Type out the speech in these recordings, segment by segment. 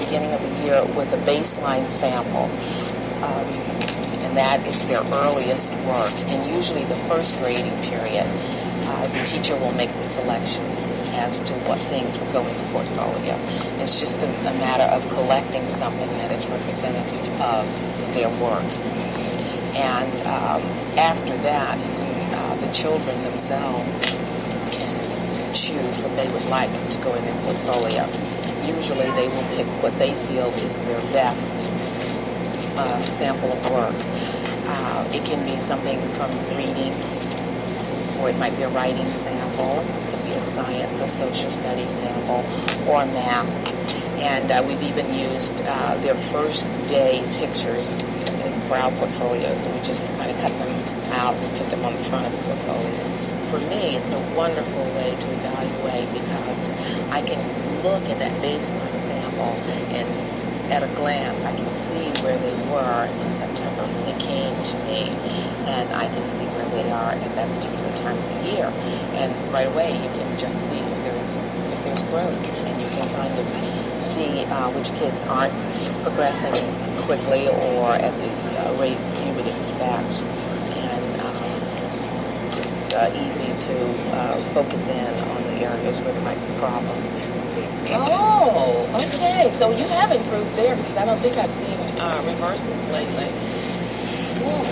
beginning of the year with a baseline sample. And that is their earliest work. And usually the first grading period, the teacher will make the selection as to what things will go in the portfolio. It's just a matter of collecting something that is representative of their work. And after that, the children themselves can choose what they would like to go in their portfolio. Usually they will pick what they feel is their best sample of work. It can be something from reading, or it might be a writing sample, it could be a science or social studies sample, or math. And we've even used their first day pictures for our portfolios, and we just kind of cut them out and put them on the front of the portfolios. For me, it's a wonderful way to evaluate because I can look at that baseline sample and at a glance, I can see where they were in September when they came to me, and I can see where they are at that particular time of the year. And right away, you can just see if there's growth, and you can kind of see which kids aren't progressing quickly or at the rate you would expect. And it's easy to focus in on the areas where there might be problems. Oh, okay. So you have improved there because I don't think I've seen reversals lately. Good.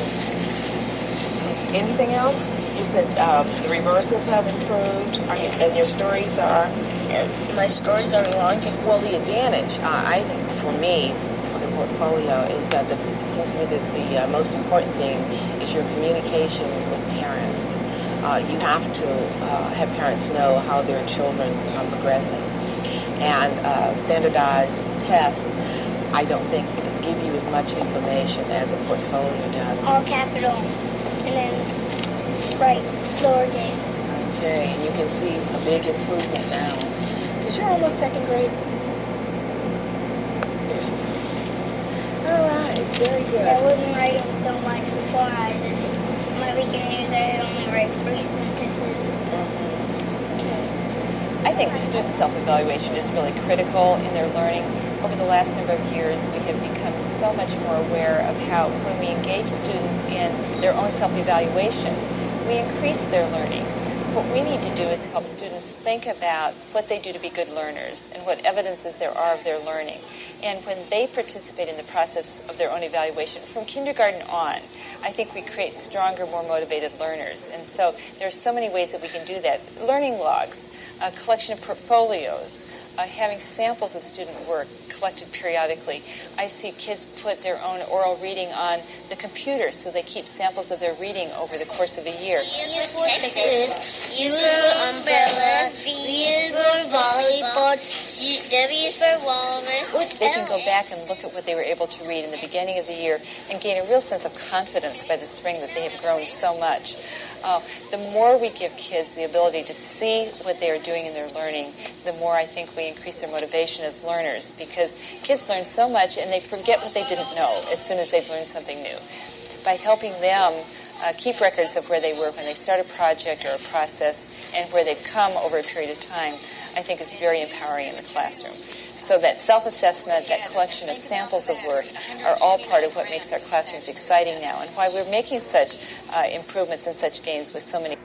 Anything else? You said the reversals have improved, and your stories are? My stories are longer. Well, the advantage, I think, for me, for the portfolio, is that it seems to me that the most important thing is your communication with parents. You have to have parents know how their children are progressing. And standardized tests, I don't think give you as much information as a portfolio does. All capital, and then write lowercase. Okay, and you can see a big improvement now. Because you're almost second grade. All right, very good. I wasn't writing so much before. My weekend news, I only write 3 sentences. I think student self-evaluation is really critical in their learning. Over the last number of years, we have become so much more aware of how when we engage students in their own self-evaluation, we increase their learning. What we need to do is help students think about what they do to be good learners and what evidences there are of their learning. And when they participate in the process of their own evaluation from kindergarten on, I think we create stronger, more motivated learners. And so there are so many ways that we can do that. Learning logs, a collection of portfolios, having samples of student work collected periodically. I see kids put their own oral reading on the computer, so they keep samples of their reading over the course of a year. E is for Texas, U is for umbrella, V is for volleyball, W is for walrus. They can go back and look at what they were able to read in the beginning of the year and gain a real sense of confidence by the spring that they have grown so much. The more we give kids the ability to see what they are doing in their learning, the more I think we increase their motivation as learners, because kids learn so much and they forget what they didn't know as soon as they've learned something new. By helping them keep records of where they were when they start a project or a process and where they've come over a period of time, I think is very empowering in the classroom. So that self-assessment, that collection of samples of work are all part of what makes our classrooms exciting now and why we're making such improvements and such gains with so many